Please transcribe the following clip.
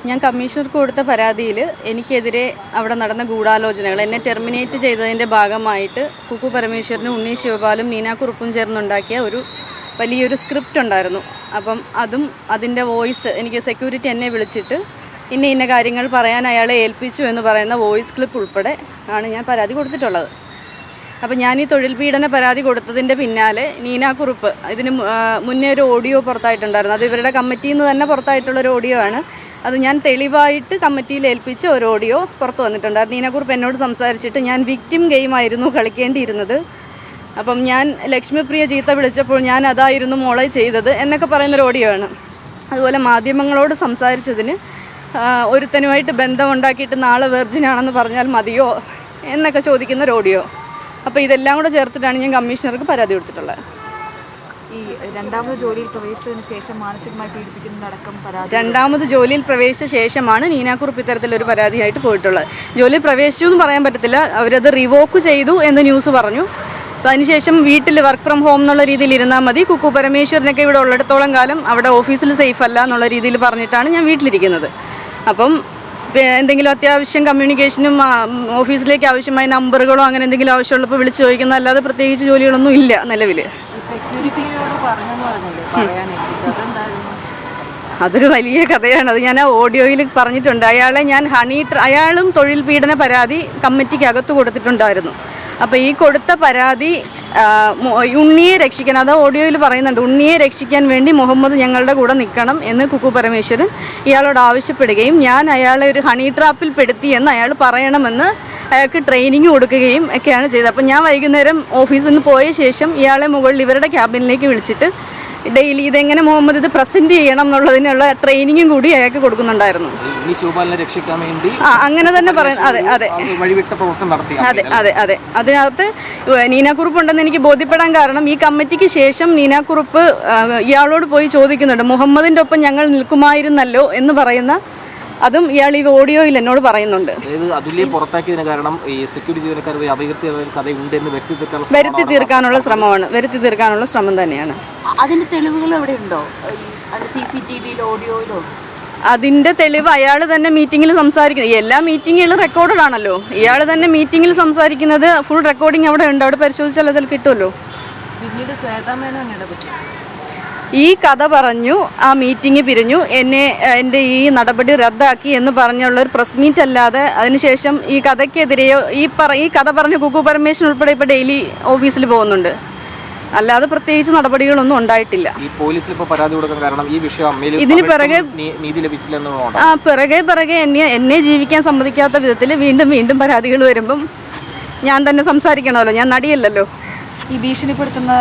ഞാൻ കമ്മീഷണർക്ക് കൊടുത്ത പരാതിയിൽ എനിക്കെതിരെ അവിടെ നടന്ന ഗൂഢാലോചനകൾ എന്നെ ടെർമിനേറ്റ് ചെയ്തതിൻ്റെ ഭാഗമായിട്ട് കുക്കു പരമേശ്വരനും ഉണ്ണി ശിവപാലും നീന കുറുപ്പും ചേർന്നുണ്ടാക്കിയ ഒരു വലിയൊരു സ്ക്രിപ്റ്റ് ഉണ്ടായിരുന്നു. അപ്പം അതിൻ്റെ വോയിസ് എനിക്ക് സെക്യൂരിറ്റി എന്നെ വിളിച്ചിട്ട് ഇന്ന കാര്യങ്ങൾ പറയാൻ അയാളെ ഏൽപ്പിച്ചു എന്ന് പറയുന്ന വോയിസ് ക്ലിപ്പ് ഉൾപ്പെടെ ആണ് ഞാൻ പരാതി കൊടുത്തിട്ടുള്ളത്. അപ്പം ഞാൻ ഈ തൊഴിൽ പീഡന പരാതി കൊടുത്തതിൻ്റെ പിന്നാലെ നീന കുറുപ്പ് ഇതിന് മുന്നേ ഒരു ഓഡിയോ പുറത്തായിട്ടുണ്ടായിരുന്നു. അത് ഇവരുടെ കമ്മിറ്റിയിൽ നിന്ന് തന്നെ പുറത്തായിട്ടുള്ളൊരു ഓഡിയോ ആണ്. അത് ഞാൻ തെളിവായിട്ട് കമ്മിറ്റിയിൽ ഏൽപ്പിച്ച ഒരു ഓഡിയോ പുറത്ത് വന്നിട്ടുണ്ട്. നീന കുറുപ്പ് എന്നോട് സംസാരിച്ചിട്ട് ഞാൻ വിക്ടിം ഗെയിമായിരുന്നു കളിക്കേണ്ടിയിരുന്നത്, അപ്പം ഞാൻ ലക്ഷ്മിപ്രിയ ചീത്ത വിളിച്ചപ്പോൾ ഞാൻ അതായിരുന്നു മോളെ ചെയ്തത് എന്നൊക്കെ പറയുന്നൊരു ഓഡിയോ ആണ്. അതുപോലെ മാധ്യമങ്ങളോട് സംസാരിച്ചതിന് ഒരുത്തനുമായിട്ട് ബന്ധമുണ്ടാക്കിയിട്ട് നാളെ വെർജിനാണെന്ന് പറഞ്ഞാൽ മതിയോ എന്നൊക്കെ ചോദിക്കുന്നൊരു ഓഡിയോ. അപ്പോൾ ഇതെല്ലാം കൂടെ ചേർത്തിട്ടാണ് ഞാൻ കമ്മീഷണർക്ക് പരാതി കൊടുത്തിട്ടുള്ളത്. ഈ രണ്ടാമത് ജോലിയിൽ പ്രവേശിച്ചതിന് ശേഷം മാനസികമായി പീഡിപ്പിക്കുന്നതടക്കം പരാതി. രണ്ടാമത് ജോലിയിൽ പ്രവേശിച്ച ശേഷമാണ് നീന കുറുപ്പ് ഇത്തരത്തിലൊരു പരാതിയായിട്ട് പോയിട്ടുള്ളത്. ജോലിയിൽ പ്രവേശിച്ചു എന്ന് പറയാൻ പറ്റത്തില്ല, അവരത് റിവോക്ക് ചെയ്തു എന്ന് ന്യൂസ് പറഞ്ഞു. അപ്പോൾ അതിനുശേഷം വീട്ടിൽ വർക്ക് ഫ്രം ഹോം എന്നുള്ള രീതിയിൽ ഇരുന്നാൽ മതി, കുക്കു പരമേശ്വരനൊക്കെ ഇവിടെ ഉള്ളിടത്തോളം കാലം അവിടെ ഓഫീസിൽ സേഫ് അല്ല എന്നുള്ള രീതിയിൽ പറഞ്ഞിട്ടാണ് ഞാൻ വീട്ടിലിരിക്കുന്നത്. അപ്പം എന്തെങ്കിലും അത്യാവശ്യം കമ്മ്യൂണിക്കേഷനും ഓഫീസിലേക്ക് ആവശ്യമായ നമ്പറുകളോ അങ്ങനെ എന്തെങ്കിലും ആവശ്യമുള്ളപ്പോൾ വിളിച്ച് ചോദിക്കുന്ന അല്ലാതെ പ്രത്യേകിച്ച് ജോലികളൊന്നും ഇല്ല നിലവിൽ. അതൊരു വലിയ കഥയാണ്. അത് ഞാൻ ആ ഓഡിയോയിൽ പറഞ്ഞിട്ടുണ്ട്. അയാളും തൊഴിൽ പീഡന പരാതി കമ്മിറ്റിക്ക് അകത്ത് കൊടുത്തിട്ടുണ്ടായിരുന്നു. അപ്പോൾ ഈ കൊടുത്ത പരാതി ഉണ്ണിയെ രക്ഷിക്കാൻ, അത് ഓഡിയോയിൽ പറയുന്നുണ്ട്, ഉണ്ണിയെ രക്ഷിക്കാൻ വേണ്ടി മുഹമ്മദ് ഞങ്ങളുടെ കൂടെ നിൽക്കണം എന്ന് കുക്കു പരമേശ്വരൻ ഇയാളോട് ആവശ്യപ്പെടുകയും ഞാൻ അയാളെ ഒരു ഹണി ട്രാപ്പിൽ പെടുത്തി എന്ന് അയാൾ പറയണമെന്ന് അയാൾക്ക് ട്രെയിനിങ് കൊടുക്കുകയും ഒക്കെയാണ് ചെയ്തത്. അപ്പം ഞാൻ വൈകുന്നേരം ഓഫീസിൽ നിന്ന് പോയ ശേഷം ഇയാളെ മുകളിൽ ഇവരുടെ ക്യാബിനിലേക്ക് വിളിച്ചിട്ട് ഡെയിലി ഇതെങ്ങനെ മുഹമ്മദ് ഇത് പ്രസന്റ് ചെയ്യണം എന്നുള്ളതിനുള്ള ട്രെയിനിങ്ങും കൂടി അയാൾക്ക് കൊടുക്കുന്നുണ്ടായിരുന്നു. അങ്ങനെ തന്നെ പറയുന്നത്. അതെ അതെ അതെ അതെ അതെ അതിനകത്ത് നീന കുറുപ്പ് ഉണ്ടെന്ന് എനിക്ക് ബോധ്യപ്പെടാൻ കാരണം ഈ കമ്മിറ്റിക്ക് ശേഷം നീന കുറുപ്പ് ഇയാളോട് പോയി ചോദിക്കുന്നുണ്ട്, മുഹമ്മദിന്റെ ഒപ്പം ഞങ്ങൾ നിൽക്കുമായിരുന്നല്ലോ എന്ന് പറയുന്ന അതും ഇയാൾ ഈ ഓഡിയോയിൽ എന്നോട് പറയുന്നുണ്ട്. വരുത്തി തീർക്കാനുള്ള ശ്രമമാണ്, വരുത്തി തീർക്കാനുള്ള ശ്രമം തന്നെയാണ്. അതിന്റെ തെളിവുകൾ എവിടെ ഉണ്ടോ? CCTVയിലോ ഓഡിയോയിലോ? അതിന്റെ തെളിവ് അയാൾ തന്നെ മീറ്റിങ്ങിൽ സംസാരിക്കുന്നത്, എല്ലാ മീറ്റിങ്ങുകളും റെക്കോർഡഡ് ആണല്ലോ. ഇയാൾ തന്നെ മീറ്റിങ്ങിൽ സംസാരിക്കുന്നത് ഫുൾ റെക്കോർഡിംഗ് അവിടെ ഉണ്ട്. അവിടെ പരിശോധിച്ചാൽ അതിൽ കിട്ടുമല്ലോ. പിന്നീട് ശ്വേതാമേനോൻ ഇടപെട്ടു. ഈ കഥ പറഞ്ഞു, ആ മീറ്റിംഗ് പിരിഞ്ഞു, എൻ്റെ ഈ നടപടി റദ്ദാക്കി എന്ന് പറഞ്ഞുള്ളൊരു പ്രസ് മീറ്റ് അല്ലാതെ അതിനുശേഷം ഈ കഥയ്ക്കെതിരെയോ ഈ കഥ പറഞ്ഞ കുക്കു പരമേശ്വരൻ ഉൾപ്പെടെ ഇപ്പോൾ ഡെയിലി ഓഫീസിൽ പോകുന്നുണ്ട്. അല്ലാതെ പ്രത്യേകിച്ച് നടപടികളൊന്നും ഉണ്ടായിട്ടില്ല. ഇതിന് പിറകെ എന്നെ ജീവിക്കാൻ സമ്മതിക്കാത്ത വിധത്തിൽ വീണ്ടും വീണ്ടും പരാതികൾ വരുമ്പം ഞാൻ തന്നെ സംസാരിക്കണമല്ലോ, ഞാൻ നടിയല്ലല്ലോ. ഈ ഭീഷണിപ്പെടുത്തുന്ന